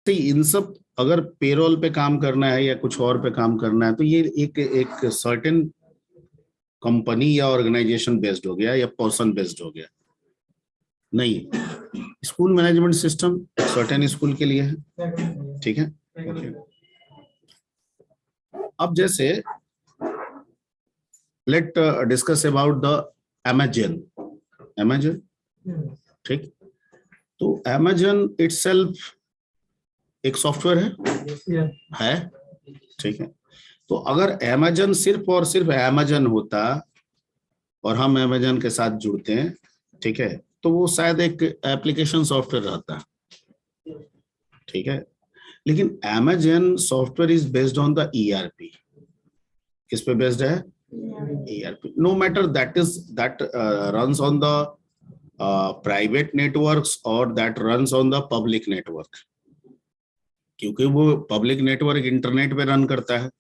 तो इन सब अगर पेरोल पे काम करना है या कुछ और पे काम करना है तो ये एक एक सर्टेन कंपनी या ऑर्गेनाइजेशन बेस्ड हो गया या पर्सन बेस्ड हो गया। नहीं, school management system certain school के लिए है। ठीक है, okay. अब जैसे let discuss about the Amazon. Amazon, ठीक, तो अमेजन इटसेल्फ एक सॉफ्टवेयर है, ठीक है। तो अगर अमेजन सिर्फ और सिर्फ अमेजन होता और हम अमेजन के साथ जुड़ते हैं, ठीक है, तो वो शायद एक एप्लीकेशन सॉफ्टवेयर रहता, ठीक है। लेकिन Amazon software is based on the ERP. किस पे बेस्ड है? ERP. No matter that runs on the private networks और that runs on the public network, क्योंकि वो पब्लिक नेटवर्क इंटरनेट पे रन करता है,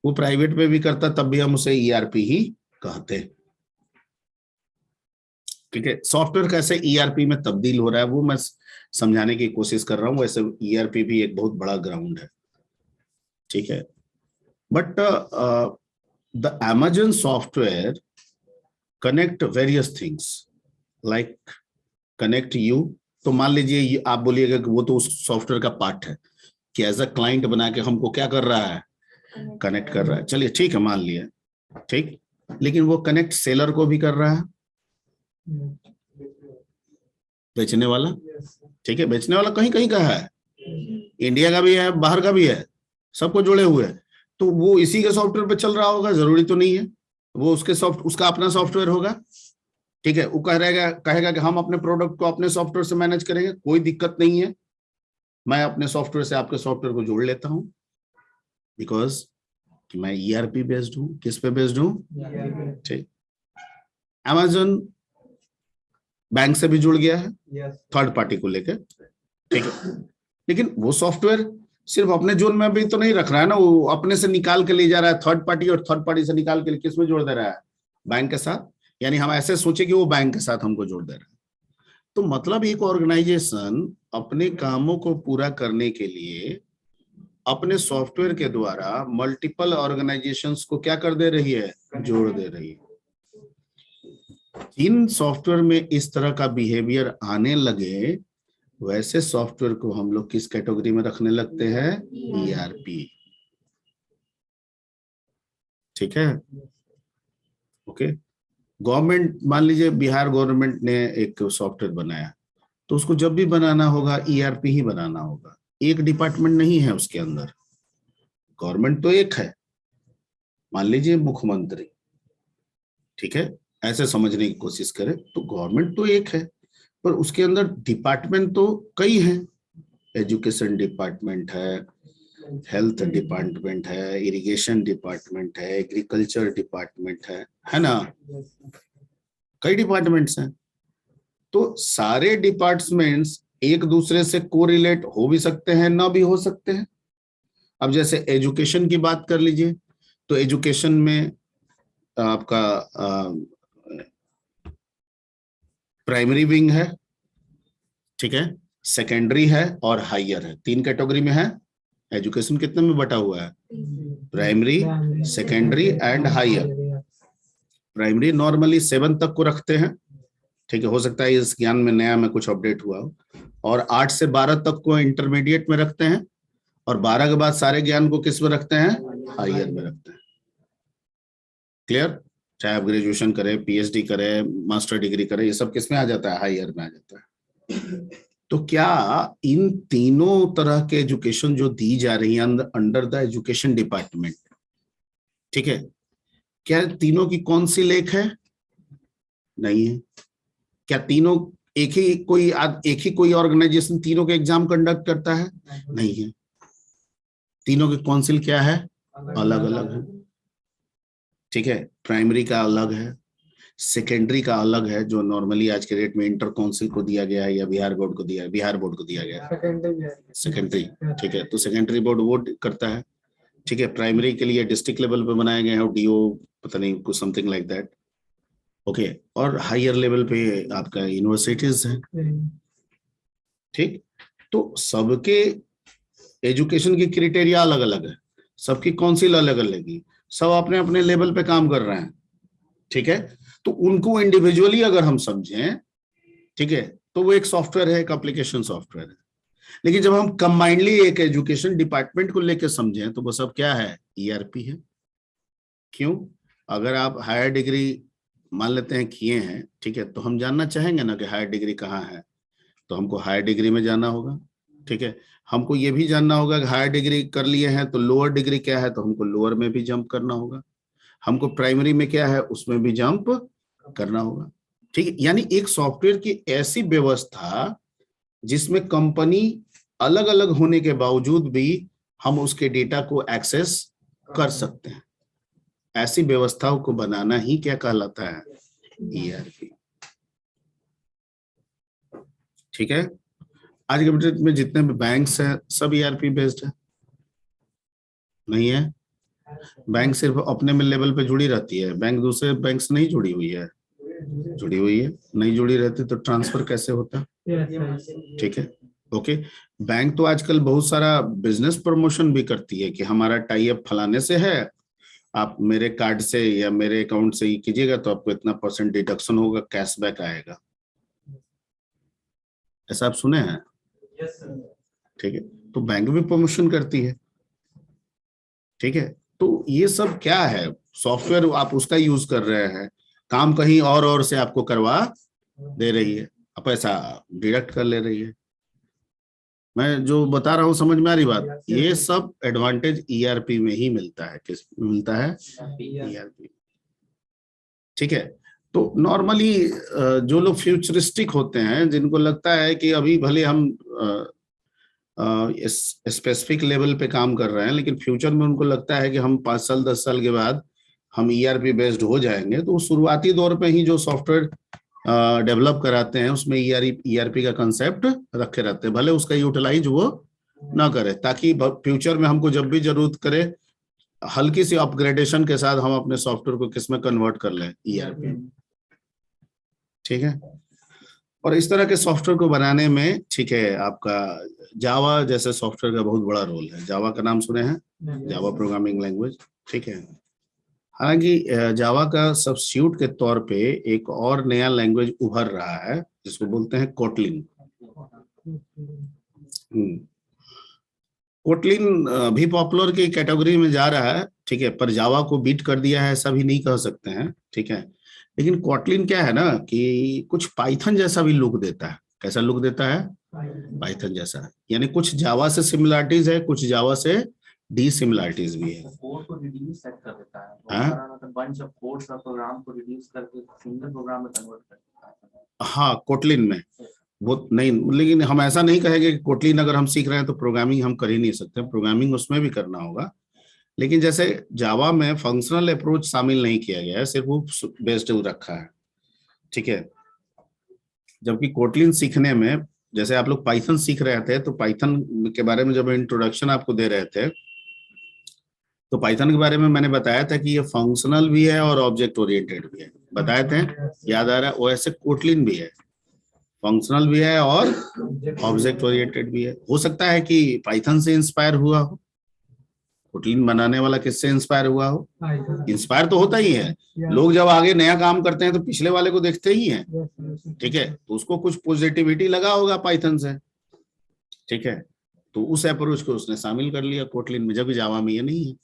वो प्राइवेट पे भी करता, तब भी हम उसे ईआरपी ही कहते हैं। ठीक है, सॉफ्टवेयर कैसे ईआरपी में तब्दील हो रहा है वो मैं समझाने की कोशिश कर रहा हूं। वैसे ईआरपी भी एक बहुत बड़ा ग्राउंड है, ठीक है। But the Amazon software connect various things like connect you. तो मान लीजिए आप बोलिएगा कि वो तो उस सॉफ्टवेयर का पार्ट है कि एज अ क्लाइंट बना के हमको क्या कर रहा है? कनेक्ट कर रहा है। चलिए ठीक है, मान लिया, ठीक। लेकिन वो कनेक्ट सेलर को भी कर रहा है, बेचने वाला, ठीक है। बेचने वाला कहीं कहीं का है, इंडिया का भी है, बाहर का भी है, सबको जोड़े हुए है। तो वो इसी के सॉफ्टवेयर पे चल रहा होगा, जरूरी तो नहीं है। वो उसका अपना सॉफ्टवेयर होगा, ठीक है। वो कहेगा कि हम अपने प्रोडक्ट को अपने सॉफ्टवेयर से मैनेज करेंगे, कोई दिक्कत नहीं है, मैं अपने सॉफ्टवेयर से आपके सॉफ्टवेयर को जोड़ लेता हूं, बिकॉज मैं ईआरपी बेस्ड हूं। किस पे बेस्ड हूं? ठीक। अमेजन बैंक से भी जुड़ गया है, थर्ड पार्टी को लेकर, ठीक है। लेकिन वो सॉफ्टवेयर सिर्फ अपने जोन में भी तो नहीं रख रहा है ना, वो अपने से निकाल के ले जा रहा है थर्ड पार्टी, और थर्ड पार्टी से निकाल के किस में जोड़ दे रहा है? बैंक के साथ। यानी हम ऐसे सोचे कि वो बैंक के साथ हमको जोड़ दे रहा है। तो मतलब एक ऑर्गेनाइजेशन अपने कामों को पूरा करने के लिए अपने सॉफ्टवेयर के द्वारा मल्टीपल ऑर्गेनाइजेशंस को क्या कर दे रही है? जोड़ दे रही है। इन सॉफ्टवेयर में इस तरह का बिहेवियर आने लगे, वैसे सॉफ्टवेयर को हम लोग किस कैटेगरी में रखने लगते हैं? ईआरपी, ठीक है, ओके। गवर्नमेंट, मान लीजिए बिहार गवर्नमेंट ने एक सॉफ्टवेयर बनाया, तो उसको जब भी बनाना होगा ईआरपी ही बनाना होगा। एक डिपार्टमेंट नहीं है उसके अंदर, गवर्नमेंट तो एक है, मान लीजिए मुख्यमंत्री, ठीक है, ऐसे समझने की कोशिश करें तो गवर्नमेंट तो एक है, पर उसके अंदर डिपार्टमेंट तो कई हैं। एजुकेशन डिपार्टमेंट है, हेल्थ डिपार्टमेंट है, इरिगेशन डिपार्टमेंट है, एग्रीकल्चर डिपार्टमेंट है ना, कई डिपार्टमेंट्स हैं। तो सारे डिपार्टमेंट्स एक दूसरे से कोरिलेट हो भी सकते हैं, ना भी हो सकते हैं। अब जैसे एजुकेशन की बात कर लीजिए, तो एजुकेशन में आपका प्राइमरी विंग है, ठीक है, सेकेंडरी है और हायर है। तीन कैटेगरी में है। एजुकेशन कितने में बटा हुआ है? Primary, secondary and higher. Primary normally 7 तक को रखते हैं, ठीक है, हो सकता है इस ज्ञान में नया में कुछ अपडेट हुआ हो। और 8 से 12 तक को इंटरमीडिएट में रखते हैं, और 12 के बाद सारे ज्ञान को किस में रखते हैं? हायर में रखते हैं। क्लियर? चाहे आप ग्रेजुएशन करें, पीएचडी करें, मास्टर डिग्री करें, ये सब किस में आ जाता है? हायर में आ जाता है। तो क्या इन तीनों तरह के एजुकेशन जो दी जा रही है अंडर द एजुकेशन डिपार्टमेंट, ठीक है, क्या तीनों की कौन सी लेख है? नहीं है। क्या तीनों एक ही कोई ऑर्गेनाइजेशन तीनों के एग्जाम कंडक्ट करता है? नहीं है। तीनों की काउंसिल क्या है? अलग अलग है, ठीक है। प्राइमरी का अलग है, सेकेंडरी का अलग है, जो नॉर्मली आज के डेट में इंटर काउंसिल को दिया गया है या बिहार बोर्ड को दिया गया है सेकेंडरी, ठीक है। तो सेकेंडरी बोर्ड वोट करता है, ठीक है। प्राइमरी के लिए डिस्ट्रिक्ट लेवल पे बनाए गए हैं डीओ, पता नहीं कुछ समथिंग लाइक दैट, ओके। और हायर लेवल पे आपका यूनिवर्सिटीज है, ठीक। तो सबके एजुकेशन की क्राइटेरिया अलग अलग है, सबकी काउंसिल अलग अलग है, सब अपने अपने लेवल पे काम कर रहे हैं, ठीक है। तो उनको इंडिविजुअली अगर हम समझें, ठीक है, तो वो एक सॉफ्टवेयर है, एक एप्लीकेशन सॉफ्टवेयर है। लेकिन जब हम कंबाइंडली एक एजुकेशन डिपार्टमेंट को लेकर समझें तो वो सब क्या है, ईआरपी है। क्यों? अगर आप हायर डिग्री मान लेते हैं किए हैं, ठीक है, तो हम जानना चाहेंगे ना कि हायर डिग्री कहाँ है, तो हमको हायर डिग्री में जाना होगा, ठीक है। हमको ये भी जानना होगा कि हायर डिग्री कर लिए हैं तो लोअर डिग्री क्या है, तो हमको लोअर में भी जंप करना होगा। हमको प्राइमरी में क्या है उसमें भी जंप करना होगा, ठीक है। यानी एक सॉफ्टवेयर की ऐसी व्यवस्था जिसमें कंपनी अलग अलग होने के बावजूद भी हम उसके डेटा को एक्सेस कर सकते हैं, ऐसी व्यवस्थाओं को बनाना ही क्या कहलाता है, ईआरपी, ठीक है। आज के डेट में जितने भी बैंक्स हैं सब ईआरपी बेस्ड है, नहीं है? बैंक सिर्फ अपने में लेवल पे जुड़ी रहती है, बैंक दूसरे बैंक से नहीं जुड़ी हुई है, जुड़ी हुई है। नहीं जुड़ी रहती तो ट्रांसफर कैसे होता, ठीक है, ओके। बैंक तो आजकल बहुत सारा बिजनेस प्रमोशन भी करती है कि हमारा टाई अप फलाने से है, आप मेरे कार्ड से या मेरे अकाउंट से ही कीजिएगा तो आपको इतना % डिडक्शन होगा, कैशबैक आएगा, ऐसा आप सुने हैं? ठीक है, तो बैंक भी प्रमोशन करती है, ठीक है। तो ये सब क्या है, सॉफ्टवेयर आप उसका यूज कर रहे हैं, काम कहीं और से आपको करवा दे रही है, आप पैसा डिडक्ट कर ले रही है। मैं जो बता रहा हूँ समझ में आ रही बात? ये सब एडवांटेज ईआरपी में ही मिलता है। किस में मिलता है? ईआरपी, ठीक है। तो नॉर्मली जो लोग फ्यूचरिस्टिक होते हैं, जिनको लगता है कि अभी भले हम इस स्पेसिफिक लेवल पे काम कर रहे हैं, लेकिन फ्यूचर में उनको लगता है कि हम 5 साल 10 साल के बाद हम ईआरपी बेस्ड हो जाएंगे, तो शुरुआती दौर पे ही जो सॉफ्टवेयर डेवलप कराते हैं उसमें ईआरपी का कंसेप्ट रखे रहते हैं, भले उसका यूटिलाइज वो ना करे, ताकि फ्यूचर में हमको जब भी जरूरत करे हल्की सी अपग्रेडेशन के साथ हम अपने सॉफ्टवेयर को किस में कन्वर्ट कर लें, ईआरपी, ठीक है। और इस तरह के सॉफ्टवेयर को बनाने में, ठीक है, आपका जावा जैसे सॉफ्टवेयर का बहुत बड़ा रोल है। जावा का नाम सुने हैं? जावा प्रोग्रामिंग लैंग्वेज, ठीक है। हालांकि जावा का सब्स्टिट्यूट के तौर पे एक और नया लैंग्वेज उभर रहा है जिसको बोलते हैं कोटलिन। कोटलिन भी पॉपुलर की कैटेगरी में जा रहा है, ठीक है, पर जावा को बीट कर दिया है ऐसा भी नहीं कह सकते हैं, ठीक है। लेकिन कोटलिन क्या है ना कि कुछ पाइथन जैसा भी लुक देता है। कैसा लुक देता है? पाइथन जैसा। यानी कुछ जावा से सिमिलरिटीज है, कुछ जावा से डिसिमिलरिटीज भी है। कोड को रिड्यूस कर देता है, बहुत सारा मतलब बंच ऑफ कोड्स और प्रोग्राम को रिड्यूस करके सिंगल प्रोग्राम में कन्वर्ट कर देता है। हाँ, कोटलिन में वो नहीं, लेकिन हम ऐसा नहीं कहेंगे कि कोटलिन अगर हम सीख रहे हैं तो प्रोग्रामिंग हम कर ही नहीं सकते, प्रोग्रामिंग उसमें भी करना होगा। लेकिन जैसे जावा में फंक्शनल अप्रोच शामिल नहीं किया गया है, सिर्फ वो बेस्ड रखा है, ठीक है। जबकि कोटलिन सीखने में, जैसे आप लोग पाइथन सीख रहे थे तो पाइथन के बारे में जब इंट्रोडक्शन आपको दे रहे थे तो पाइथन के बारे में मैंने बताया था कि ये फंक्शनल भी है और ऑब्जेक्ट ओरिएंटेड भी है, बताए थे, याद आ रहा है? वैसे कोटलिन भी है, फंक्शनल भी है और ऑब्जेक्ट ओरिएंटेड भी है। हो सकता है कि पाइथन से इंस्पायर हुआ हो, कोटलिन बनाने वाला किससे इंस्पायर हुआ हो? इंस्पायर तो होता ही है, लोग जब आगे नया काम करते हैं तो पिछले वाले को देखते ही हैं, ठीक है, तो उसको कुछ पॉजिटिविटी लगा होगा पाइथन से, ठीक है, तो उस अप्रोच को उसने शामिल कर लिया कोटलिन में, जबकि जावा में ये नहीं है,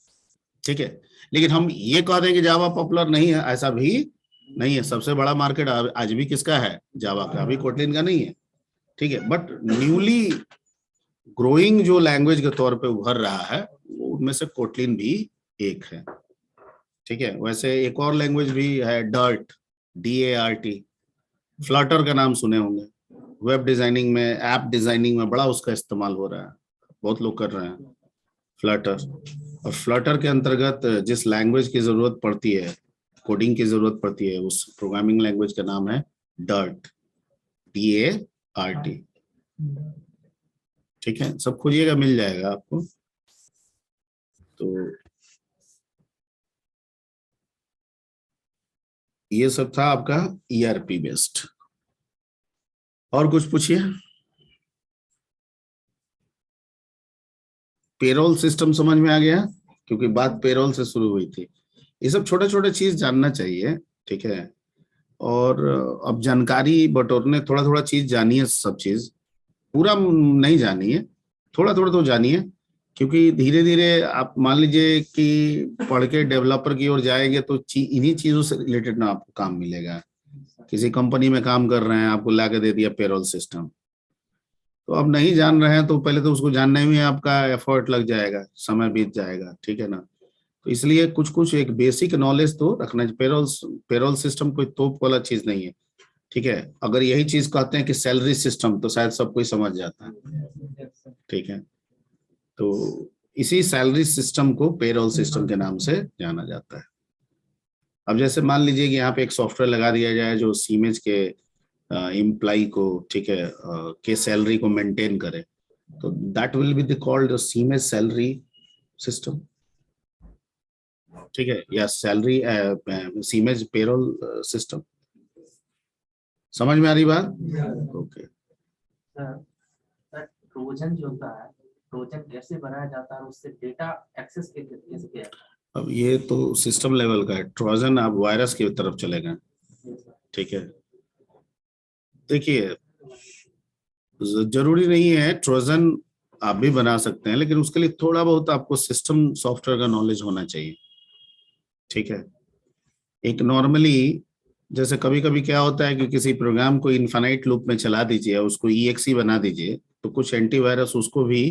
ठीक है। लेकिन हम ये कह दें कि जावा पॉपुलर नहीं है, ऐसा भी नहीं है। सबसे बड़ा मार्केट आज भी किसका है? जावा का, अभी कोटलिन का नहीं है, ठीक है। बट न्यूली ग्रोइंग जो लैंग्वेज के तौर पे उभर रहा है वो उनमें से कोटलिन भी एक है, ठीक है। वैसे एक और लैंग्वेज भी है, डर्ट, DART, फ्लटर का नाम सुने होंगे। वेब डिजाइनिंग में, ऐप डिजाइनिंग में बड़ा उसका इस्तेमाल हो रहा है, बहुत लोग कर रहे हैं फ्लटर। और फ्लटर के अंतर्गत जिस लैंग्वेज की जरूरत पड़ती है, कोडिंग की जरूरत पड़ती है, उस प्रोग्रामिंग लैंग्वेज का नाम है डर्ट, DART, ठीक है। सब खोजिएगा मिल जाएगा आपको। तो ये सब था आपका ERP बेस्ड। और कुछ पूछिए। पेरोल सिस्टम समझ में आ गया, क्योंकि बात पेरोल से शुरू हुई थी। ये सब छोटे छोटे चीज जानना चाहिए, ठीक है। और अब जानकारी बटोरने, थोड़ा थोड़ा चीज जानिए, सब चीज पूरा नहीं जानिए, थोड़ा थोड़ा तो जानिए, क्योंकि धीरे धीरे आप मान लीजिए कि पढ़ के डेवलपर की ओर जाएंगे तो इन्हीं चीजों से रिलेटेड ना आपको काम मिलेगा। किसी कंपनी में काम कर रहे हैं, आपको ला के दे दिया पेरोल सिस्टम, तो अब नहीं जान रहे हैं तो पहले तो उसको जानने में आपका एफर्ट लग जाएगा, समय बीत जाएगा, ठीक है ना। तो इसलिए कुछ कुछ एक बेसिक नॉलेज तो रखना चाहिए। पेरोल सिस्टम कोई तोप वाला चीज नहीं है, ठीक है। अगर यही चीज कहते हैं कि सैलरी सिस्टम, तो शायद सब कोई समझ जाता है, ठीक है। तो इसी सैलरी सिस्टम को पेरोल सिस्टम के नाम से जाना जाता है। अब जैसे मान लीजिए कि यहाँ पे एक सॉफ्टवेयर लगा दिया जाए जो सीमेज के एम्प्लॉय को, ठीक है, के सैलरी को मेंटेन करे, तो that will be the called सीमेज सैलरी सिस्टम, ठीक है, या सैलरी सीमेज पेरोल सिस्टम। समझ में आ रही बात? ओके। ट्रोजन जो होता है, ट्रोजन कैसे बनाया जाता है और उससे डेटा एक्सेस कैसे किया जाता है? अब ये तो सिस्टम लेवल का है, ट्रोजन आप वायरस की तरफ चले गए, ठीक है। देखिए, जरूरी नहीं है ट्रोजन आप भी बना सकते हैं, लेकिन उसके लिए थोड़ा बहुत आपको सिस्टम सॉफ्टवेयर का नॉलेज होना चाहिए, ठीक है। एक नॉर्मली जैसे कभी कभी क्या होता है कि किसी प्रोग्राम को इनफाइनाइट लूप में चला दीजिए, उसको EXE बना दीजिए, तो कुछ एंटीवायरस उसको भी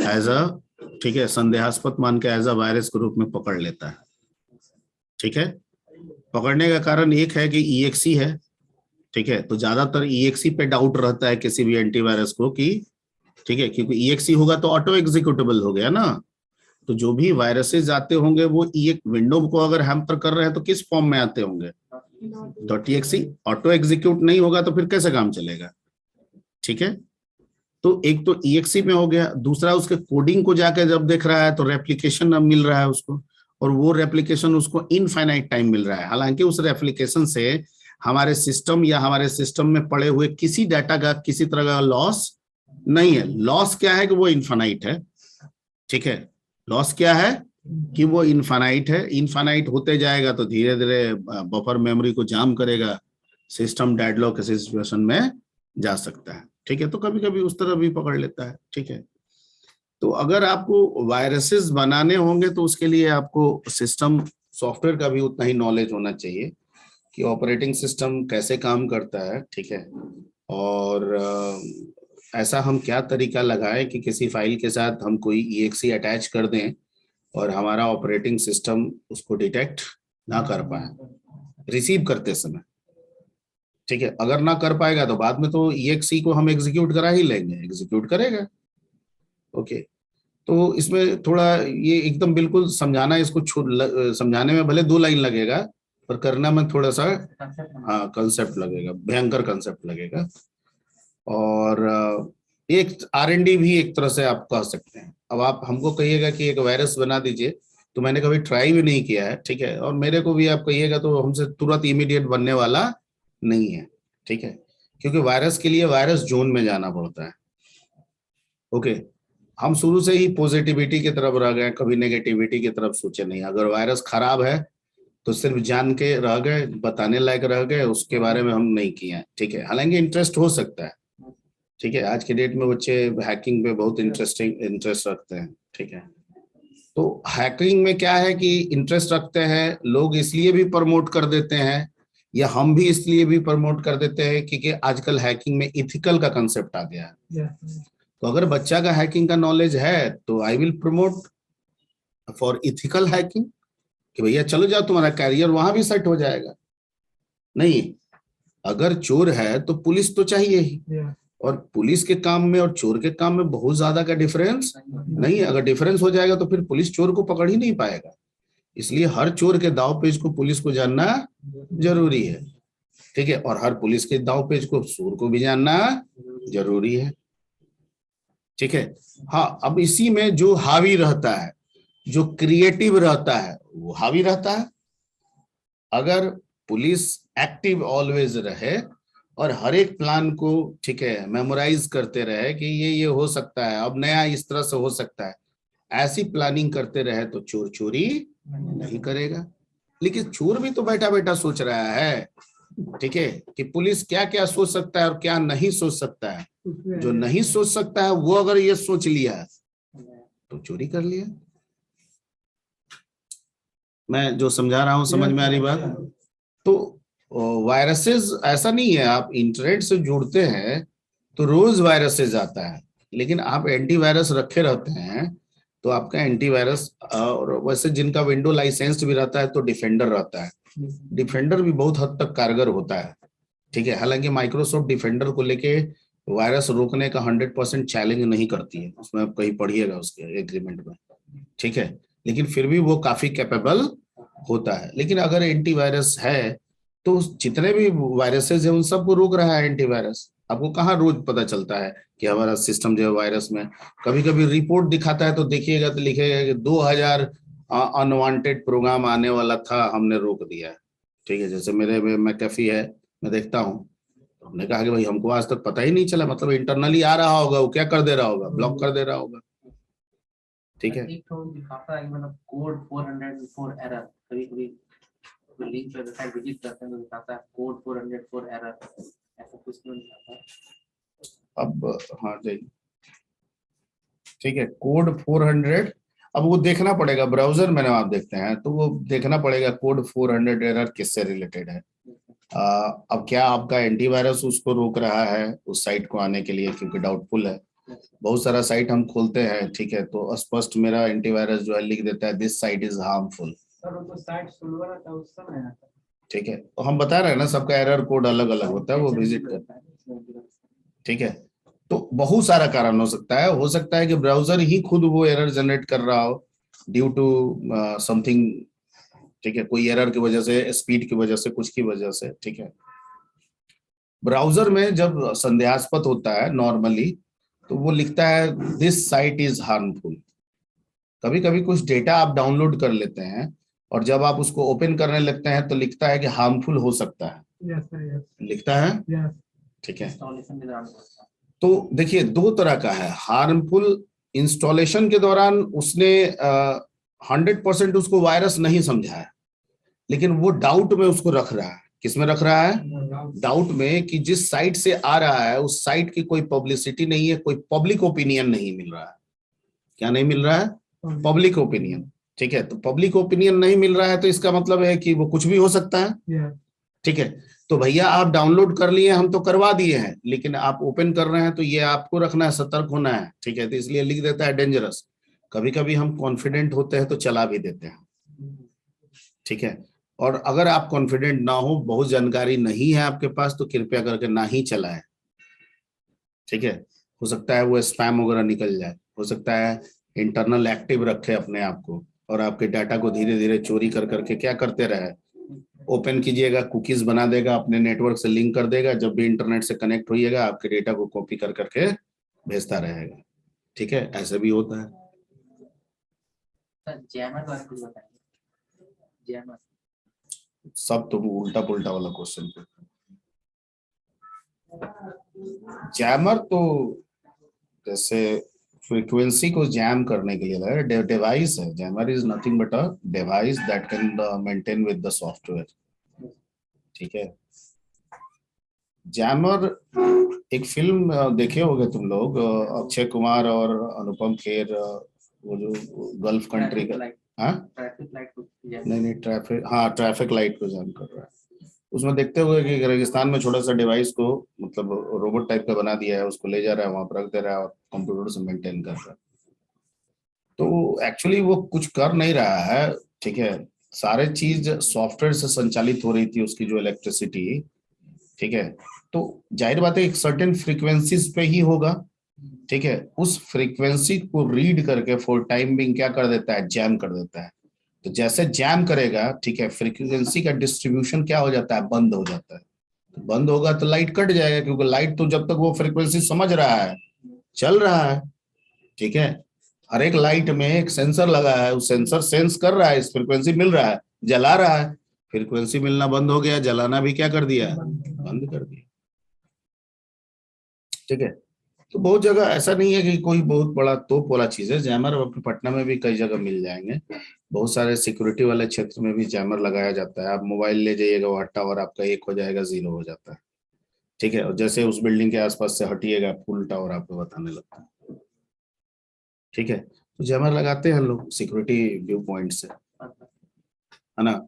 एज अ, ठीक है, संदेहास्पद मान के एज अ वायरस के रूप में पकड़ लेता है, ठीक है। पकड़ने का कारण एक है कि EXE है, ठीक है। तो ज्यादातर EXE पे डाउट रहता है किसी भी एंटीवायरस को कि, ठीक है, क्योंकि EXE होगा तो ऑटो एग्जीक्यूटेबल हो गया ना। तो जो भी वायरसेस आते होंगे वो एक विंडो को अगर हैम्पर कर रहे हैं तो किस फॉर्म में आते होंगे? .exe। ऑटो एग्जीक्यूट नहीं होगा तो फिर कैसे काम चलेगा, ठीक है। तो एक तो EXE में हो गया, दूसरा उसके कोडिंग को जाके जब देख रहा है तो रेप्लिकेशन अब मिल रहा है उसको, और वो रेप्लिकेशन उसको इनफाइनाइट टाइम मिल रहा है। हालांकि उस रेप्लिकेशन से हमारे सिस्टम या हमारे सिस्टम में पड़े हुए किसी डाटा का किसी तरह का लॉस नहीं है। लॉस क्या है कि वो इनफाइनाइट है, ठीक है। लॉस क्या है कि वो इनफाइनाइट है। इनफाइनाइट होते जाएगा तो धीरे धीरे बफर मेमोरी को जाम करेगा, सिस्टम डेडलॉक सिचुएशन में जा सकता है, ठीक है। तो कभी कभी उस तरह भी पकड़ लेता है, ठीक है। तो अगर आपको वायरसेस बनाने होंगे तो उसके लिए आपको सिस्टम सॉफ्टवेयर का भी उतना ही नॉलेज होना चाहिए कि ऑपरेटिंग सिस्टम कैसे काम करता है, ठीक है। और ऐसा हम क्या तरीका लगाएं कि किसी फाइल के साथ हम कोई EXE अटैच कर दें और हमारा ऑपरेटिंग सिस्टम उसको डिटेक्ट ना कर पाए रिसीव करते समय, ठीक है। अगर ना कर पाएगा तो बाद में तो EXE को हम एग्जीक्यूट करा ही लेंगे, एग्जीक्यूट करेगा, ओके। तो इसमें थोड़ा ये एकदम बिल्कुल समझाना, इसको समझाने में भले 2 लाइन लगेगा पर करना में थोड़ा सा, हाँ, कंसेप्ट लगेगा, भयंकर कंसेप्ट लगेगा। और एक R&D भी एक तरह से आप कह सकते हैं। अब आप हमको कहिएगा कि एक वायरस बना दीजिए, तो मैंने कभी ट्राई भी नहीं किया है, ठीक है, और मेरे को भी आप कहिएगा तो हमसे तुरंत इमीडिएट बनने वाला नहीं है, ठीक है। क्योंकि वायरस के लिए वायरस जोन में जाना पड़ता है, ओके। हम शुरू से ही पॉजिटिविटी की तरफ रह गए, कभी नेगेटिविटी की तरफ सोचे नहीं। अगर वायरस खराब है तो सिर्फ जान के रह गए, बताने लायक रह गए, उसके बारे में हम नहीं किए, ठीक है। हालांकि इंटरेस्ट हो सकता है, ठीक है। आज के डेट में बच्चे हैकिंग पे बहुत इंटरेस्ट रखते हैं, ठीक है। तो हैकिंग में क्या है कि इंटरेस्ट रखते हैं लोग, इसलिए भी प्रमोट कर देते हैं, या हम भी इसलिए भी प्रमोट कर देते हैं क्योंकि आजकल हैकिंग में इथिकल का कंसेप्ट आ गया है। तो अगर बच्चा का हैकिंग का नॉलेज है तो I will promote for ethical hacking, कि भैया चलो जाओ, तुम्हारा कैरियर वहां भी सेट हो जाएगा। नहीं, अगर चोर है तो पुलिस तो चाहिए ही, और पुलिस के काम में और चोर के काम में बहुत ज्यादा का डिफरेंस नहीं है। अगर डिफरेंस हो जाएगा तो फिर पुलिस चोर को पकड़ ही नहीं पाएगा। इसलिए हर चोर के दाव पेच को पुलिस को जानना जरूरी है, ठीक है। और हर पुलिस के दाव पेच को चोर को भी जानना जरूरी है, ठीक है। हाँ, अब इसी में जो हावी रहता है, जो क्रिएटिव रहता है, वो हावी रहता है। अगर पुलिस एक्टिव ऑलवेज रहे और हर एक प्लान को, ठीक है, मेमोराइज करते रहे कि ये हो सकता है, अब नया इस तरह से हो सकता है, ऐसी प्लानिंग करते रहे तो चोर चोरी नहीं करेगा। लेकिन चोर भी तो बैठा बैठा सोच रहा है, ठीक है, कि पुलिस क्या क्या सोच सकता है और क्या नहीं सोच सकता है। जो नहीं सोच सकता है वो अगर ये सोच लिया तो चोरी कर लिया। मैं जो समझा रहा हूं समझ में आ रही बात? तो वायरसेस ऐसा नहीं है, आप इंटरनेट से जुड़ते हैं तो रोज वायरसेस आता है, लेकिन आप एंटीवायरस रखे रहते हैं तो आपका एंटीवायरस, और वैसे जिनका विंडो लाइसेंस्ड भी रहता है तो डिफेंडर रहता है। डिफेंडर भी बहुत हद तक कारगर होता है, ठीक है। हालांकि माइक्रोसॉफ्ट डिफेंडर को लेके वायरस रोकने का 100% चैलेंज नहीं करती है, उसमें आप कहीं पढ़िएगा उसके एग्रीमेंट में, ठीक है। लेकिन फिर भी वो काफी कैपेबल होता है। लेकिन अगर एंटीवायरस है तो जितने भी वायरसेस है उन सबको रोक रहा है एंटीवायरस। आपको कहाँ रोज पता चलता है कि हमारा सिस्टम जो है वायरस में, कभी कभी रिपोर्ट दिखाता है तो देखिएगा तो लिखेगा कि 2000 अनवांटेड प्रोग्राम आने वाला था, हमने रोक दिया, ठीक है। जैसे मेरे में मैकेफी है, मैं देखता हूँ, तो हमने कहा कि भाई हमको आज तक पता ही नहीं चला, मतलब इंटरनली आ रहा होगा, वो क्या कर दे रहा होगा, ब्लॉक कर दे रहा होगा, ठीक है। एक तो दिखाता है कि मतलब कोड 404 एरर, कभी कभी लिंक पे वेबसाइट विजिट करते हैं तो दिखाता है कोड 404 एरर, ऐसा कुछ नहीं दिखाता है। अब हाँ जी, ठीक है, कोड 400, अब वो देखना पड़ेगा ब्राउजर में ना आप देखते हैं तो वो देखना पड़ेगा कोड 400 एरर किससे रिलेटेड है। अब क्या आपका एंटीवायरस उसको रोक रहा है उस साइट को आने के लिए, क्योंकि डाउटफुल है। बहुत सारा साइट हम खोलते हैं, ठीक है, तो स्पष्ट मेरा एंटीवायरस जो है लिख देता है दिस साइट इज हार्मफुल, ठीक है। तो हम बता रहे हैं ना, सबका एरर कोड अलग अलग होता है, वो विजिट करता है, ठीक है। तो बहुत सारा कारण हो सकता है कि ब्राउजर ही खुद वो एरर जनरेट कर रहा हो ड्यू टू समथिंग, ठीक है, कोई एरर की वजह से, स्पीड की वजह से, कुछ की वजह से, ठीक है। ब्राउजर में जब संदेहास्पद होता है नॉर्मली तो वो लिखता है दिस साइट इज हार्मफुल। कभी कभी कुछ डेटा आप डाउनलोड कर लेते हैं और जब आप उसको ओपन करने लगते हैं तो लिखता है कि हार्मफुल हो सकता है, लिखता है, ठीक है। तो देखिए दो तरह का है हार्मफुल। इंस्टॉलेशन के दौरान उसने 100% उसको वायरस नहीं समझा है, लेकिन वो डाउट में उसको रख रहा है। किसमें रख रहा है? डाउट में, कि जिस साइट से आ रहा है उस साइट की कोई पब्लिसिटी नहीं है, कोई पब्लिक ओपिनियन नहीं मिल रहा है। क्या नहीं मिल रहा है? पब्लिक ओपिनियन, ठीक है। तो पब्लिक ओपिनियन नहीं मिल रहा है तो इसका मतलब है कि वो कुछ भी हो सकता है, ठीक है। तो भैया आप डाउनलोड कर लिए, हम तो करवा दिए हैं, लेकिन आप ओपन कर रहे हैं तो ये आपको रखना है, सतर्क होना है, ठीक है। तो इसलिए लिख देता है डेंजरस। कभी कभी हम कॉन्फिडेंट होते हैं तो चला भी देते हैं, ठीक है। और अगर आप कॉन्फिडेंट ना हो, बहुत जानकारी नहीं है आपके पास, तो कृपया करके ना ही चलाएं, ठीक है। हो सकता है वो स्पैम वगैरह निकल जाए, हो सकता है इंटरनल एक्टिव रखे अपने आप को और आपके डाटा को धीरे धीरे चोरी कर करके क्या करते रहे, ओपन कीजिएगा, कुकीज बना देगा, अपने नेटवर्क से लिंक कर देगा, जब भी इंटरनेट से कनेक्ट होइएगा आपके डेटा को कॉपी कर करके भेजता रहेगा, ठीक है। ऐसे भी होता है। जैमर वाला कुछ बताइए, जैमर। सब तो उल्टा पुल्टा वाला क्वेश्चन पे। जैमर तो जैसे फ्रीक्वेंसी को जैम करने के लिए डिवाइस है। Jammer is nothing but a device that can maintain with the software, ठीक है। जैमर एक फिल्म देखे होगे तुम लोग, अक्षय कुमार और अनुपम खेर, वो जो गल्फ कंट्री का, हाँ ट्रैफिक लाइट को नहीं ट्रैफिक, हाँ ट्रैफिक लाइट को जैम कर रहा है। उसमें देखते हुए कि रेगिस्तान में छोटा सा डिवाइस को, मतलब रोबोट टाइप का बना दिया है, उसको ले जा रहा है, वहां पर रख दे रहा है और कंप्यूटर से मेंटेन कर रहा है। तो एक्चुअली वो कुछ कर नहीं रहा है, ठीक है। सारे चीज सॉफ्टवेयर से संचालित हो रही थी, उसकी जो इलेक्ट्रिसिटी, ठीक है। तो जाहिर बात है एक सर्टेन फ्रीक्वेंसीज पे ही होगा, ठीक है। उस फ्रीक्वेंसी को रीड करके फॉर टाइम बिंग क्या कर देता है, जैम कर देता है। तो जैसे जैम करेगा, ठीक है, फ्रीक्वेंसी का डिस्ट्रीब्यूशन क्या हो जाता है, बंद हो जाता है। तो बंद होगा तो लाइट कट जाएगा, क्योंकि लाइट तो जब तक वो फ्रीक्वेंसी समझ रहा है चल रहा है, ठीक है। हर एक लाइट में एक सेंसर लगा है, उस सेंसर सेंस कर रहा है, इस फ्रीक्वेंसी मिल रहा है, जला रहा है। फ्रीक्वेंसी मिलना बंद हो गया, जलाना भी क्या कर दिया, बंद कर दिया, ठीक है। तो बहुत जगह ऐसा नहीं है कि कोई बहुत बड़ा तोप वाला चीज है। जैमर अपने पटना में भी कई जगह मिल जाएंगे। बहुत सारे सिक्योरिटी वाले क्षेत्र में भी जैमर लगाया जाता है। आप मोबाइल ले जाइएगा, वहाँ टावर आपका 1 हो जाएगा, 0 हो जाता है। ठीक है, और जैसे उस बिल्डिंग के आसपास से हटिएगा, फुल टावर आपको बताने लगता है। ठीक है, तो जैमर लगाते हैं लोग सिक्योरिटी व्यू पॉइंट से, है ना।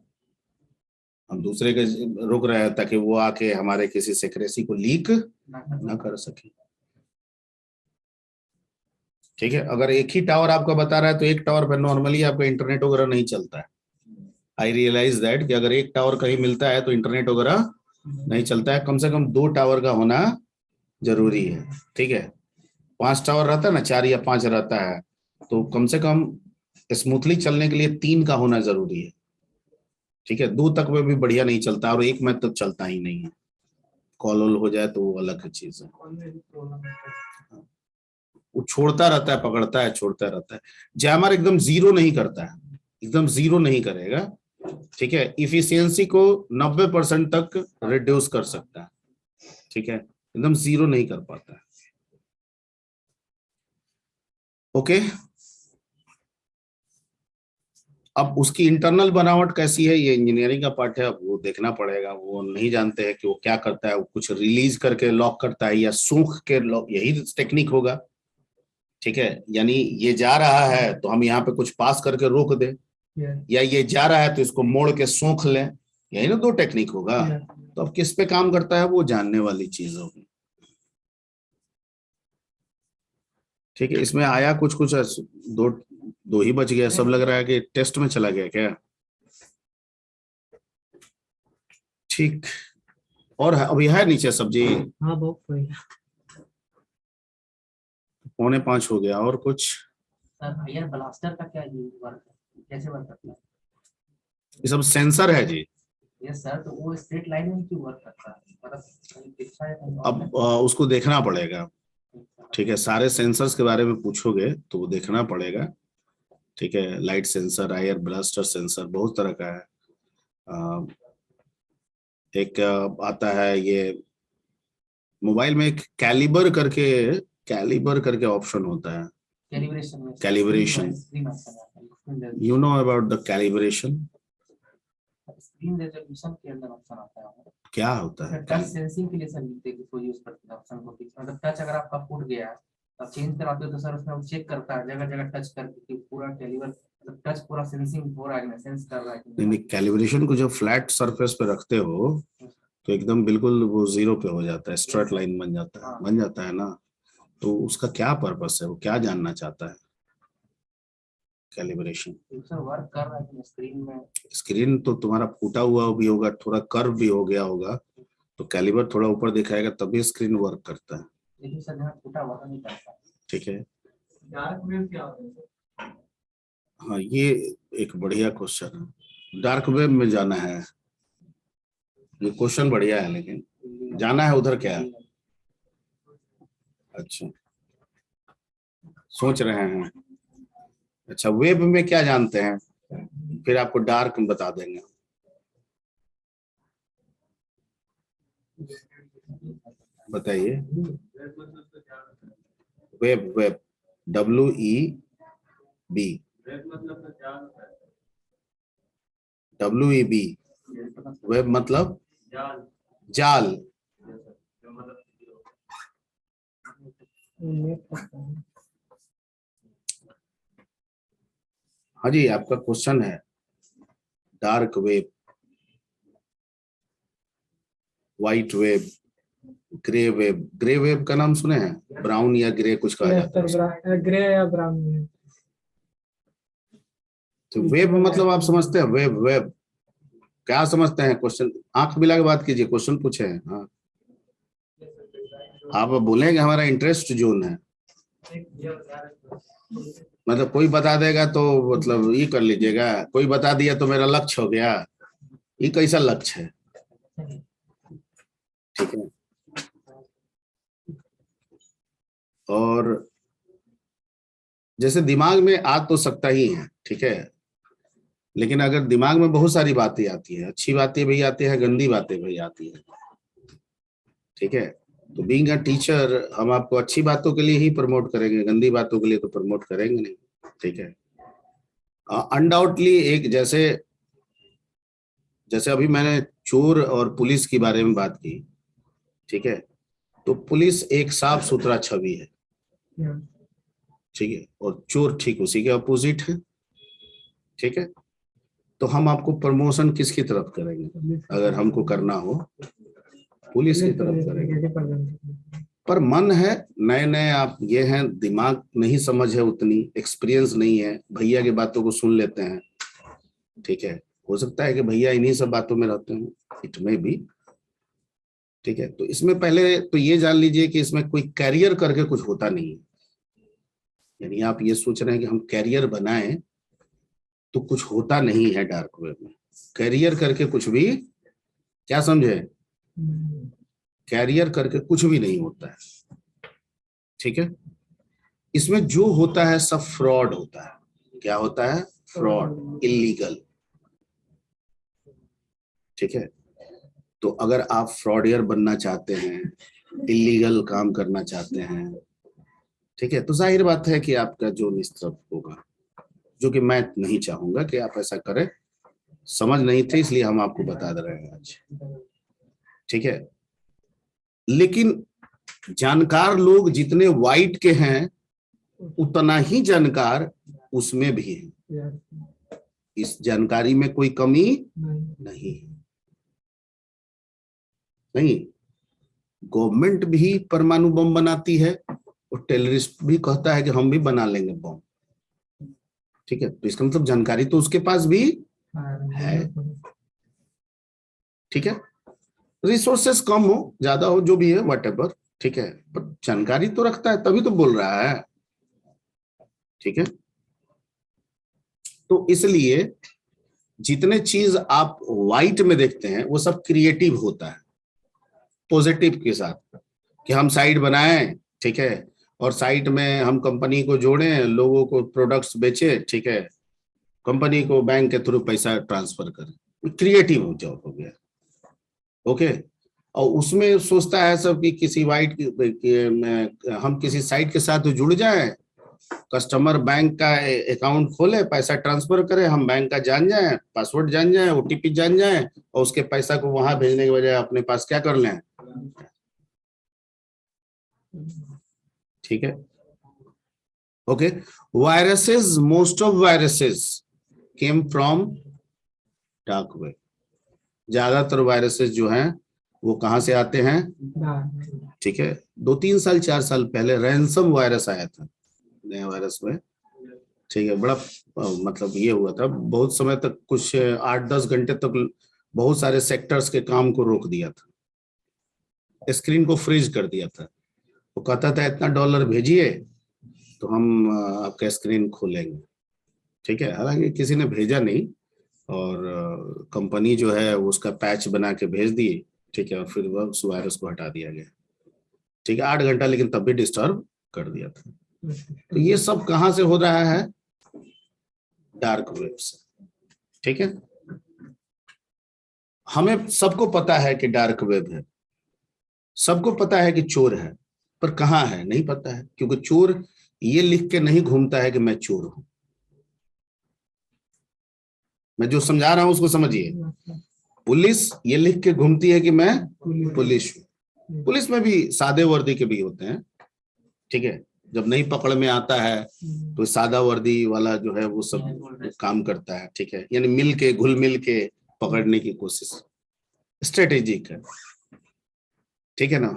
हम दूसरे के रोक रहे हैं ताकि वो आके हमारे किसी सेक्रेसी को लीक ना कर सके। ठीक है, अगर एक ही टावर आपका बता रहा है तो एक टावर पर नॉर्मली आपका इंटरनेट वगैरह नहीं चलता है। आई रियलाइज दैट कि अगर एक टावर कहीं मिलता है तो इंटरनेट वगैरह नहीं चलता है। कम से कम 2 टावर का होना जरूरी है। ठीक है, 5 टावर रहता है ना, 4 या 5 रहता है, तो कम से कम स्मूथली चलने के लिए 3 का होना जरूरी है। ठीक है, 2 तक में भी बढ़िया नहीं चलता, और 1 में तो चलता ही नहीं है। कॉल वॉल हो जाए तो वो अलग चीज है। वो छोड़ता रहता है, पकड़ता है, छोड़ता रहता है। जैमर एकदम 0 नहीं करता है, एकदम 0 नहीं करेगा। ठीक है, इफिशियंसी को 90% तक रिड्यूस कर सकता है। ठीक है, एकदम 0 नहीं कर पाता है। ओके, अब उसकी इंटरनल बनावट कैसी है, ये इंजीनियरिंग का पार्ट है, अब वो देखना पड़ेगा। वो नहीं जानते हैं कि वो क्या करता है। वो कुछ रिलीज करके लॉक करता है या सूख के लॉक, यही टेक्निक होगा। ठीक है, यानी ये जा रहा है तो हम यहाँ पे कुछ पास करके रोक दें, या ये जा रहा है तो इसको मोड़ के सोख लें। यही ना 2 टेक्निक होगा। तो अब किस पे काम करता है वो जानने वाली चीज होगी। ठीक है, इसमें आया कुछ कुछ 2 ही बच गया। सब लग रहा है कि टेस्ट में चला गया क्या। ठीक, और अभी है नीचे सब्जी। हाँ बहुत 4:45 हो गया। और कुछ सर हायर ब्लास्टर का क्या यूज वर्क है, कैसे वर्क करता है? ये सब सेंसर है जी। यस सर, तो वो स्ट्रेट लाइन में क्यों वर्क करता है, मतलब कहीं तिरछा है कहीं और अब उसको देखना पड़ेगा। है? ठीक है, सारे सेंसर्स के बारे में पूछोगे तो वो देखना पड़ेगा। ठीक है, light sensor, air blaster sensor, बहुत तरह का है। एक आता है ये मोबाइल में, एक कैलिबर करके ऑप्शन होता है। कैलिब्रेशन में Calibration. Screen you know about the calibration, resolution के अंदर ऑप्शन आता है। क्या होता है? टच सेंसिंग के लिए सर इसको यूज करते हैं ऑप्शन को, मतलब टच अगर आपका फूट गया अब चेंज कराते हो तो सर उसमें चेक करता है जगह जगह टच करके कि पूरा कैलिबर, मतलब टच पूरा सेंसिंग हो रहा है, सेंस कर रहा है कि नहीं, कैलिब्रेशन को जब फ्लैट सरफेस पे रखते हो तो एकदम बिल्कुल वो 0 पे हो जाता है, स्ट्रेट लाइन बन जाता है ना। तो उसका क्या पर्पस है, वो क्या जानना चाहता है कैलिब्रेशन? सर वर्क कर रहा है कि स्क्रीन में। स्क्रीन तो तुम्हारा फूटा हुआ भी होगा, थोड़ा कर्व भी हो गया होगा, तो कैलिबर थोड़ा ऊपर दिखाएगा तभी स्क्रीन वर्क करता है। लेकिन सर जहाँ फूटा हुआ नहीं करता। ठीक है, डार्क वेव क्या होता है? हाँ ये एक बढ़िया क्वेश्चन है। डार्क वेब में जाना है, ये क्वेश्चन बढ़िया है, लेकिन जाना है उधर क्या है? अच्छा, सोच रहे हैं। अच्छा, वेब में क्या जानते हैं, फिर आपको डार्क बता देंगे। बताइए। वेब WEB, WEB, वेब मतलब जाल। हाँ जी, आपका क्वेश्चन है dark web, white web, grey web. Grey web का नाम सुने हैं? ब्राउन या ग्रे कुछ कहा जाता है। ग्रे या ब्राउन। तो वेब मतलब आप समझते हैं? वेब क्या समझते हैं? क्वेश्चन आंख मिला के बात कीजिए, क्वेश्चन पूछे हैं। हाँ, आप बोलेंगे हमारा इंटरेस्ट जोन है, मतलब कोई बता देगा तो मतलब ये कर लीजिएगा, कोई बता दिया तो मेरा लक्ष्य हो गया। ये कैसा लक्ष्य है? ठीक है, और जैसे दिमाग में आ तो सकता ही है, ठीक है, लेकिन अगर दिमाग में बहुत सारी बातें आती है, अच्छी बातें भी आती है, गंदी बातें भी आती है। ठीक है, तो बीइंग अ टीचर हम आपको अच्छी बातों के लिए ही प्रमोट करेंगे, गंदी बातों के लिए तो प्रमोट करेंगे नहीं, ठीक है। अनडाउटली एक जैसे जैसे अभी मैंने चोर और पुलिस के बारे में बात की, ठीक है, तो पुलिस एक साफ सुथरा छवि है, Yeah. ठीक है, और चोर ठीक उसी के अपोजिट है, ठीक है। तो हम आपको प्रमोशन किसकी तरफ करेंगे? अगर हमको करना हो पुलिस की तरफ करेंगे। पर मन है नए नए, आप ये हैं, दिमाग नहीं समझ है, उतनी एक्सपीरियंस नहीं है, भैया की बातों को सुन लेते हैं, ठीक है। हो सकता है कि भैया इन्हीं सब बातों में रहते हैं, इट में भी, ठीक है। तो इसमें पहले तो ये जान लीजिए कि इसमें कोई कैरियर करके कुछ होता नहीं है। यानी आप ये सोच रहे हैं कि हम कैरियर बनाएं, तो कुछ होता नहीं है डार्क वेब में। कैरियर करके कुछ भी, क्या समझे, कैरियर करके कुछ भी नहीं होता है, ठीक है। इसमें जो होता है सब फ्रॉड होता है। क्या होता है? फ्रॉड, इलीगल, ठीक है। तो अगर आप फ्रॉडियर बनना चाहते हैं, इलीगल काम करना चाहते हैं, ठीक है, तो जाहिर बात है कि आपका जो निस्तर होगा, जो कि मैं नहीं चाहूंगा कि आप ऐसा करें। समझ नहीं थे इसलिए हम आपको बता दे रहे हैं आज, ठीक है। लेकिन जानकार लोग जितने वाइट के हैं उतना ही जानकार उसमें भी है। इस जानकारी में कोई कमी नहीं है। नहीं, गवर्नमेंट भी परमाणु बम बनाती है और टेररिस्ट भी कहता है कि हम भी बना लेंगे बम, ठीक है। तो इसका मतलब जानकारी तो उसके पास भी है, ठीक है। रिसोर्सेस कम हो ज्यादा हो जो भी है व्हाटएवर, ठीक है, पर जानकारी तो रखता है, तभी तो बोल रहा है, ठीक है। तो इसलिए जितने चीज आप व्हाइट में देखते हैं वो सब क्रिएटिव होता है, पॉजिटिव के साथ, कि हम साइट बनाएं, ठीक है, और साइट में हम कंपनी को जोड़ें, लोगों को प्रोडक्ट्स बेचें, ठीक है, कंपनी को बैंक के थ्रू पैसा ट्रांसफर करें, क्रिएटिव जॉब हो गया, ओके। और उसमें सोचता है सब कि किसी हम किसी साइट के साथ जुड़ जाएं, कस्टमर बैंक का अकाउंट खोले, पैसा ट्रांसफर करे, हम बैंक का जान जाएं, पासवर्ड जान जाएं, ओटीपी जान जाएं, और उसके पैसा को वहां भेजने के बजाय अपने पास क्या कर लें, ठीक है, okay. Viruses, most of viruses came from dark web. ज्यादातर वायरसेस जो हैं वो कहां से आते हैं? ठीक है। 2-3 साल 4 साल पहले रैंसम वायरस आया था, नया वायरस में, ठीक है, बड़ा मतलब ये हुआ था, बहुत समय तक, कुछ 8-10 घंटे तक बहुत सारे सेक्टर्स के काम को रोक दिया था, स्क्रीन को फ्रीज कर दिया था। वो कहता था इतना डॉलर भेजिए तो हम आपका स्क्रीन खोलेंगे, ठीक है। हालांकि किसी ने भेजा नहीं, और कंपनी जो है उसका पैच बना के भेज दी, ठीक है, और फिर वह उस वायरस को हटा दिया गया, ठीक है। 8 घंटा लेकिन तब भी डिस्टर्ब कर दिया था। तो ये सब कहां से हो रहा है? डार्क वेब से, ठीक है। हमें सबको पता है कि डार्क वेब है, सबको पता है कि चोर है, पर कहां है नहीं पता है, क्योंकि चोर ये लिख के नहीं घूमता है कि मैं चोर हूं। मैं जो समझा रहा हूं उसको समझिए। पुलिस ये लिख के घूमती है कि मैं पुलिस हूं। पुलिस में भी सादे वर्दी के भी होते हैं, ठीक है। जब नहीं पकड़ में आता है तो सादा वर्दी वाला जो है वो सब काम करता है, ठीक है, यानी मिल के, घुल मिल के पकड़ने की कोशिश, स्ट्रेटेजिक है, ठीक है ना।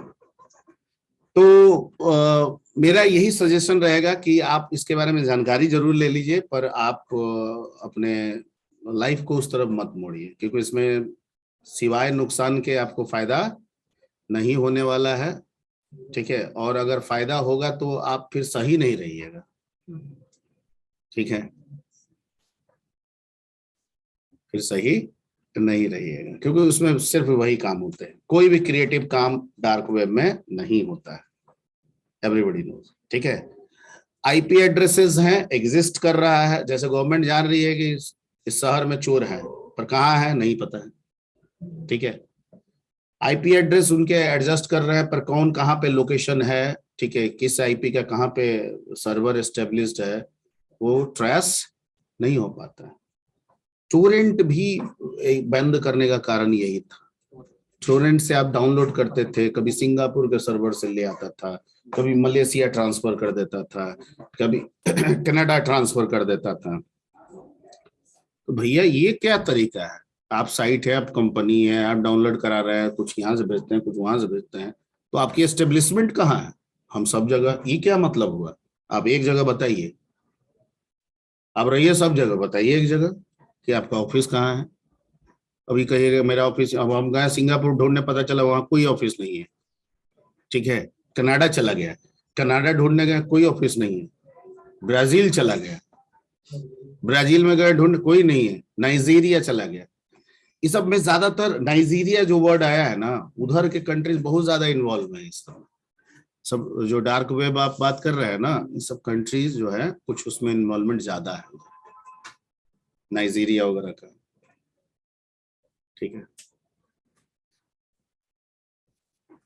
तो मेरा यही सजेशन रहेगा कि आप इसके बारे में जानकारी जरूर ले लीजिए, पर आप अपने लाइफ को उस तरफ मत मोड़िए, क्योंकि इसमें सिवाय नुकसान के आपको फायदा नहीं होने वाला है, ठीक है। और अगर फायदा होगा तो आप फिर सही नहीं रहिएगा, ठीक है, फिर सही नहीं रहिएगा, क्योंकि उसमें सिर्फ वही काम होते हैं, कोई भी क्रिएटिव काम डार्क वेब में नहीं होता है, एवरीबॉडी नोज, ठीक है। आईपी एड्रेसेस हैं, एग्जिस्ट कर रहा है, जैसे गवर्नमेंट जान रही है कि इस शहर में चोर है, पर कहाँ है नहीं पता है, ठीक है। आईपी एड्रेस उनके एडजस्ट कर रहे हैं, पर कौन कहाँ पे लोकेशन है, ठीक है, किस आईपी का कहाँ पे सर्वर एस्टेब्लिश्ड है, वो ट्रेस नहीं हो पाता। टोरेंट भी एक बंद करने का कारण यही था। टोरेंट से आप डाउनलोड करते थे, कभी सिंगापुर के सर्वर से ले आता था, कभी मलेशिया ट्रांसफर कर देता था, कभी कनाडा ट्रांसफर कर देता था। तो भैया ये क्या तरीका है? आप साइट है, आप कंपनी है, आप डाउनलोड करा रहे हैं, कुछ यहाँ से भेजते हैं, कुछ वहां से भेजते हैं, तो आपकी एस्टेब्लिशमेंट कहाँ है? हम सब जगह। ये क्या मतलब हुआ? आप एक जगह बताइए, आप रहिए सब जगह, बताइए एक जगह कि आपका ऑफिस कहाँ है। अभी कहिएगा मेरा ऑफिस, अब हम गए सिंगापुर ढूंढने, पता चला वहां कोई ऑफिस नहीं है, ठीक है। कनाडा चला गया, कनाडा ढूंढने गए, कोई ऑफिस नहीं है। ब्राजील चला गया, ब्राजील में गए ढूंढ, कोई नहीं है। नाइजीरिया चला गया। इस सब में ज्यादातर नाइजीरिया जो वर्ड आया है ना, उधर के कंट्रीज बहुत ज्यादा इन्वॉल्व है इस सब जो डार्क वेब आप बात कर रहे हैं ना, ये सब कंट्रीज जो है कुछ उसमें इन्वॉल्वमेंट ज्यादा है, नाइजीरिया वगैरह का, ठीक है।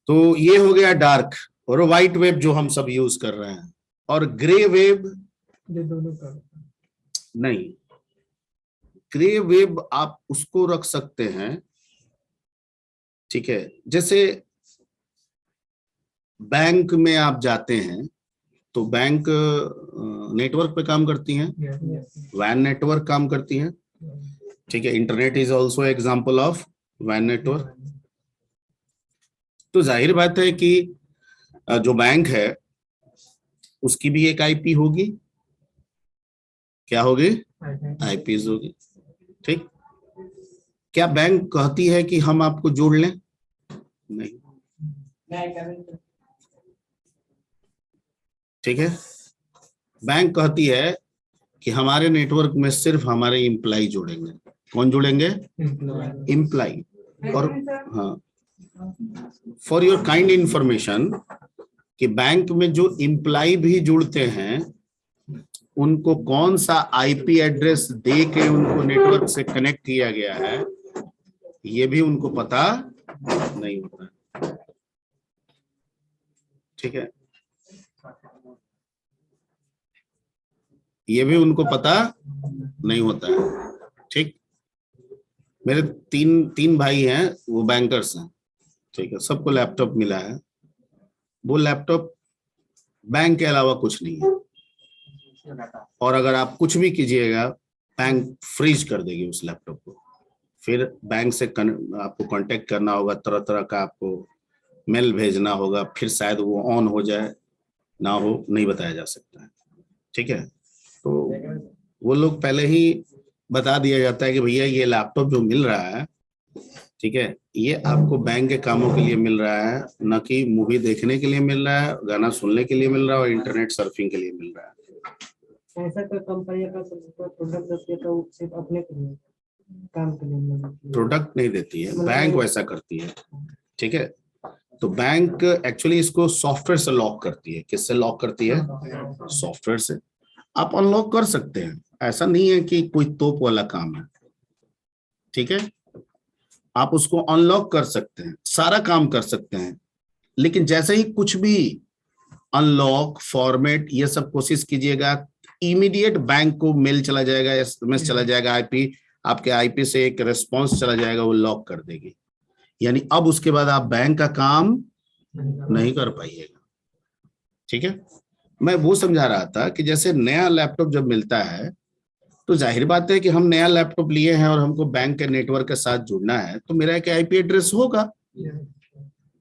तो ये हो गया डार्क और व्हाइट वेब जो हम सब यूज कर रहे हैं। और ग्रे वेब ये दोनों का नहीं, ग्रे वेब आप उसको रख सकते हैं, ठीक है। जैसे बैंक में आप जाते हैं तो बैंक नेटवर्क पे काम करती हैं, वैन नेटवर्क काम करती हैं, ठीक है। Internet is also example of वैन नेटवर्क। तो जाहिर बात है कि जो बैंक है उसकी भी एक आईपी होगी। क्या होगी? आईपीज होगी, ठीक। क्या बैंक कहती है कि हम आपको जोड़ लें? नहीं, ठीक है। बैंक कहती है कि हमारे नेटवर्क में सिर्फ हमारे एम्प्लॉय जुड़ेंगे। कौन जुड़ेंगे? एम्प्लॉय। और हाँ, फॉर योर काइंड इंफॉर्मेशन कि बैंक में जो एम्प्लॉय भी जुड़ते हैं उनको कौन सा आईपी एड्रेस दे के उनको नेटवर्क से कनेक्ट किया गया है ये भी उनको पता नहीं होता, ठीक है। ये भी उनको पता नहीं होता है, ठीक। मेरे तीन भाई हैं, वो बैंकर्स हैं, ठीक है। सबको लैपटॉप मिला है। वो लैपटॉप बैंक के अलावा कुछ नहीं है, और अगर आप कुछ भी कीजिएगा बैंक फ्रीज कर देगी उस लैपटॉप को। फिर बैंक से आपको कांटेक्ट करना होगा, तरह तरह का आपको मेल भेजना होगा, फिर शायद वो ऑन हो जाए ना हो, नहीं बताया जा सकता है, ठीक है। तो वो लोग पहले ही बता दिया जाता है कि भैया ये लैपटॉप जो मिल रहा है, ठीक है, ये आपको बैंक के कामों के लिए मिल रहा है, न कि मूवी देखने के लिए मिल रहा है, गाना सुनने के लिए मिल रहा है और इंटरनेट सर्फिंग के लिए मिल रहा है। ऐसा कोई कंपनी का प्रोडक्ट देती है तो सिर्फ अपने के लिए काम के लिए प्रोडक्ट नहीं देती है, बैंक वैसा करती है, ठीक है। तो बैंक एक्चुअली इसको सॉफ्टवेयर से लॉक करती है। किससे लॉक करती है? सॉफ्टवेयर से। आप अनलॉक कर सकते हैं, ऐसा नहीं है कि कोई तोप वाला काम है, ठीक है। आप उसको अनलॉक कर सकते हैं, सारा काम कर सकते हैं, लेकिन जैसे ही कुछ भी अनलॉक फॉर्मेट ये सब कोशिश कीजिएगा, इमीडिएट बैंक को मेल चला जाएगा, एसएमएस चला जाएगा, आईपी आपके आईपी से एक रिस्पॉन्स चला जाएगा, वो लॉक कर देगी। यानी अब उसके बाद आप बैंक का काम नहीं कर पाइएगा, ठीक है। मैं वो समझा रहा था कि जैसे नया लैपटॉप जब मिलता है तो जाहिर बात है कि हम नया लैपटॉप लिए हैं और हमको बैंक के नेटवर्क के साथ जुड़ना है, तो मेरा एक आईपी एड्रेस होगा,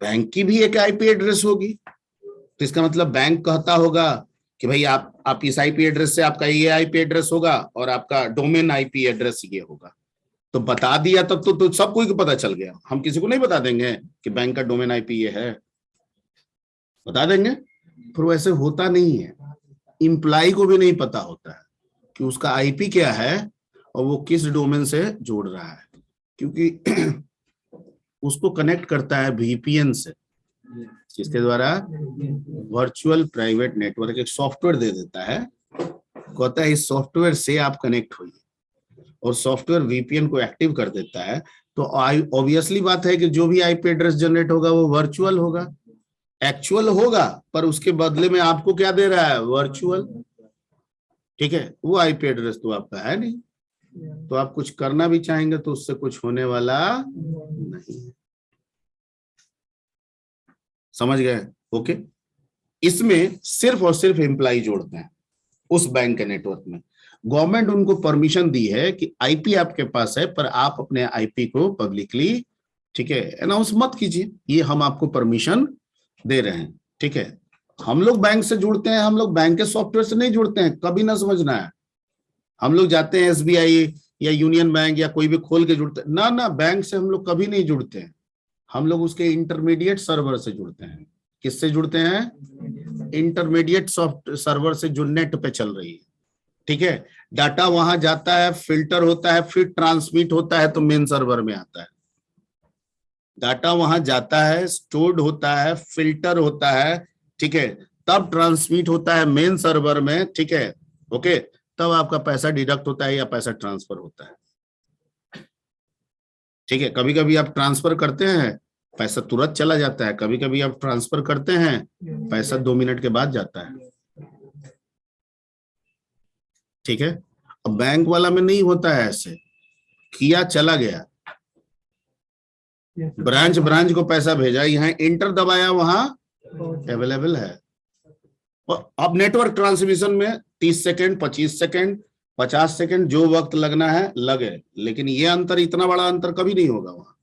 बैंक की भी एक आईपी एड्रेस होगी। तो इसका मतलब बैंक कहता होगा कि भाई आप इस आईपी एड्रेस से आपका ये आईपी एड्रेस होगा और आपका डोमेन आईपी एड्रेस ये होगा। तो बता दिया तब तो सब कोई को पता चल गया। हम किसी को नहीं बता देंगे कि बैंक का डोमेन आईपी ये है, बता देंगे? पर वैसे होता नहीं है। एम्प्लॉय को भी नहीं पता होता है कि उसका आईपी क्या है और वो किस डोमेन से जोड़ रहा है, क्योंकि उसको कनेक्ट करता है वीपीएन से, जिसके द्वारा वर्चुअल प्राइवेट नेटवर्क एक सॉफ्टवेयर दे देता है, कहता है इस सॉफ्टवेयर से आप कनेक्ट होइए, और सॉफ्टवेयर वीपीएन को एक्टिव कर देता है। तो ऑब्वियसली बात है कि जो भी आईपी एड्रेस जनरेट होगा वो वर्चुअल होगा, एक्चुअल होगा, पर उसके बदले में आपको क्या दे रहा है, वर्चुअल। ठीक है, वो आईपी एड्रेस तो आपका है नहीं, तो आप कुछ करना भी चाहेंगे तो उससे कुछ होने वाला नहीं है। समझ गए? ओके। इसमें सिर्फ और सिर्फ एम्प्लॉय जोड़ते हैं उस बैंक के नेटवर्क में। गवर्नमेंट उनको परमिशन दी है कि आईपी आपके पास है, पर आप अपने आईपी को पब्लिकली, ठीक है, अनाउंस मत कीजिए, ये हम आपको परमिशन दे रहे हैं। ठीक है, हम लोग बैंक से जुड़ते हैं, हम लोग बैंक के सॉफ्टवेयर से नहीं जुड़ते हैं, कभी ना समझना है। हम लोग जाते हैं एसबीआई या यूनियन बैंक या कोई भी खोल के जुड़ते हैं, ना ना, बैंक से हम लोग कभी नहीं जुड़ते हैं। हम लोग उसके इंटरमीडिएट सर्वर से जुड़ते हैं। किससे जुड़ते हैं? इंटरमीडिएट सॉफ्ट सर्वर से, जो नेट पे चल रही है। ठीक है, डाटा वहां जाता है, फिल्टर होता है, फिर ट्रांसमिट होता है तो मेन सर्वर में आता है। डाटा वहां जाता है, स्टोर्ड होता है, फिल्टर होता है, ठीक है, तब ट्रांसमिट होता है मेन सर्वर में। ठीक है, ओके, तब आपका पैसा डिडक्ट होता है या पैसा ट्रांसफर होता है। ठीक है, कभी कभी आप ट्रांसफर करते हैं, पैसा तुरंत चला जाता है, कभी कभी आप ट्रांसफर करते हैं, पैसा 2 मिनट के बाद जाता है। ठीक है, अब बैंक वाला में नहीं होता है ऐसे, किया चला गया, ब्रांच को पैसा भेजा, यहाँ इंटर दबाया, वहां अवेलेबल है। और अब नेटवर्क ट्रांसमिशन में 30 सेकंड, 25 सेकंड, 50 सेकंड, जो वक्त लगना है लगे, लेकिन ये अंतर, इतना बड़ा अंतर कभी नहीं होगा वहां।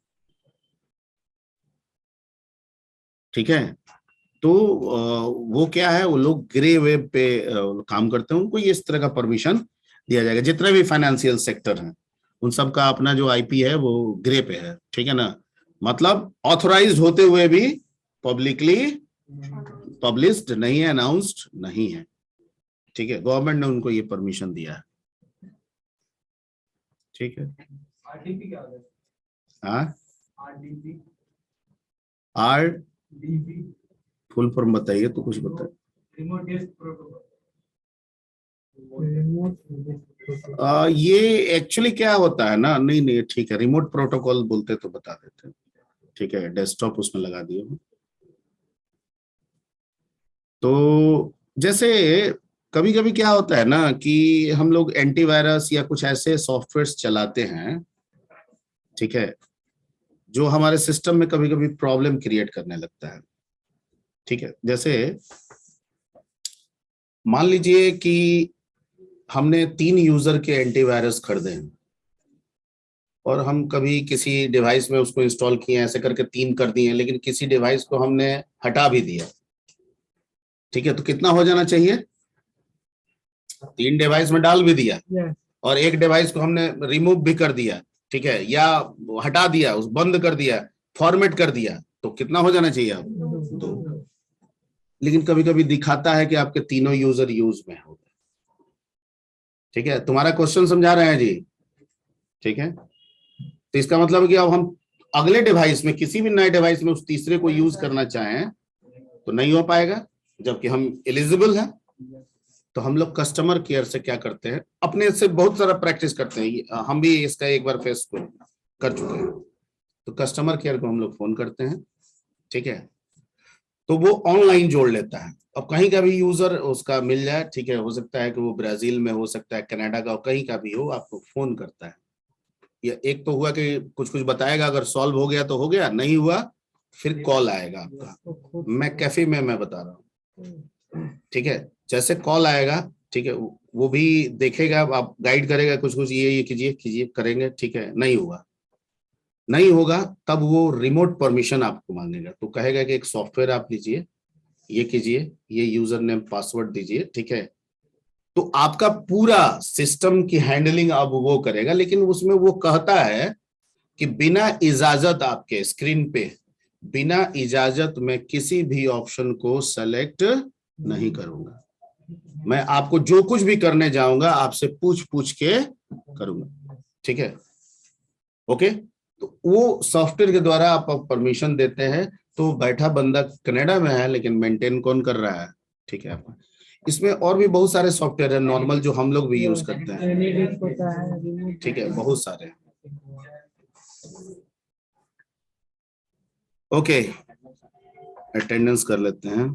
ठीक है, तो वो क्या है, वो लोग ग्रे वेब पे काम करते हैं, उनको ये इस तरह का परमिशन दिया जाएगा। जितने भी फाइनेंशियल सेक्टर हैं उन सब का अपना जो आईपी है वो ग्रे पे है। ठीक है ना, मतलब ऑथराइज्ड होते हुए भी पब्लिकली पब्लिश्ड नहीं है, अनाउंस्ड नहीं है। ठीक है, गवर्नमेंट ने उनको ये परमिशन दिया है। ठीक है, आरडीपी क्या होता है? हाँ, आरडीपी, आरडीपी फुल फॉर्म बताइए तो कुछ बताइए। Remote desk protocol. ये एक्चुअली क्या होता है ना, नहीं नहीं ठीक है, रिमोट प्रोटोकॉल बोलते तो बता देते। ठीक है, डेस्कटॉप उसमें लगा दिए। तो जैसे कभी कभी क्या होता है ना कि हम लोग एंटीवायरस या कुछ ऐसे सॉफ्टवेयर्स चलाते हैं, ठीक है, जो हमारे सिस्टम में कभी कभी प्रॉब्लम क्रिएट करने लगता है। ठीक है, जैसे मान लीजिए कि हमने 3 यूजर के एंटीवायरस खरीदे हैं और हम कभी किसी डिवाइस में उसको इंस्टॉल किए, ऐसे करके 3 कर दिए, लेकिन किसी डिवाइस को हमने हटा भी दिया। ठीक है, तो कितना हो जाना चाहिए? 3 डिवाइस में डाल भी दिया और एक डिवाइस को हमने रिमूव भी कर दिया, ठीक है, या हटा दिया, उस बंद कर दिया, फॉर्मेट कर दिया, तो कितना हो जाना चाहिए आप? 2। लेकिन कभी कभी दिखाता है कि आपके तीनों यूजर यूज में हो गए। ठीक है, तुम्हारा क्वेश्चन समझा रहे हैं जी? ठीक है, तो इसका मतलब है कि अब हम अगले डिवाइस में, किसी भी नए डिवाइस में उस तीसरे को यूज करना चाहें तो नहीं हो पाएगा, जबकि हम एलिजिबल हैं। तो हम लोग कस्टमर केयर से क्या करते हैं, अपने से बहुत सारा प्रैक्टिस करते हैं, हम भी इसका एक बार फेस कर चुके हैं। तो कस्टमर केयर को हम लोग फोन करते हैं, ठीक है, तो वो ऑनलाइन जोड़ लेता है। अब कहीं का भी यूजर उसका मिल जाए, ठीक है, हो सकता है कि वो ब्राजील में, हो सकता है कनाडा का, कहीं का भी हो, आपको फोन करता है। या एक तो हुआ कि कुछ कुछ बताएगा, अगर सॉल्व हो गया तो हो गया, नहीं हुआ फिर कॉल आएगा आपका। मैं कैफे में मैं बता रहा हूँ। ठीक है, जैसे कॉल आएगा, ठीक है, वो भी देखेगा, आप गाइड करेगा, कुछ कुछ ये कीजिए कीजिए करेंगे, ठीक है, नहीं हुआ, नहीं होगा, तब वो रिमोट परमिशन आपको मांगेगा। तो कहेगा कि एक सॉफ्टवेयर आप लीजिए, ये कीजिए, ये यूजर नेम पासवर्ड दीजिए, ठीक है, तो आपका पूरा सिस्टम की हैंडलिंग अब वो करेगा। लेकिन उसमें वो कहता है कि बिना इजाजत, आपके स्क्रीन पे बिना इजाजत मैं किसी भी ऑप्शन को सेलेक्ट नहीं करूंगा, मैं आपको जो कुछ भी करने जाऊंगा आपसे पूछ पूछ के करूंगा। ठीक है, ओके, तो वो सॉफ्टवेयर के द्वारा आप परमिशन देते हैं। तो बैठा बंदा कनाडा में है, लेकिन मेंटेन कौन कर रहा है? ठीक है, आपका इसमें और भी बहुत सारे सॉफ्टवेयर है नॉर्मल, जो हम लोग भी यूज करते हैं। ठीक है, बहुत सारे। ओके, अटेंडेंस कर लेते हैं।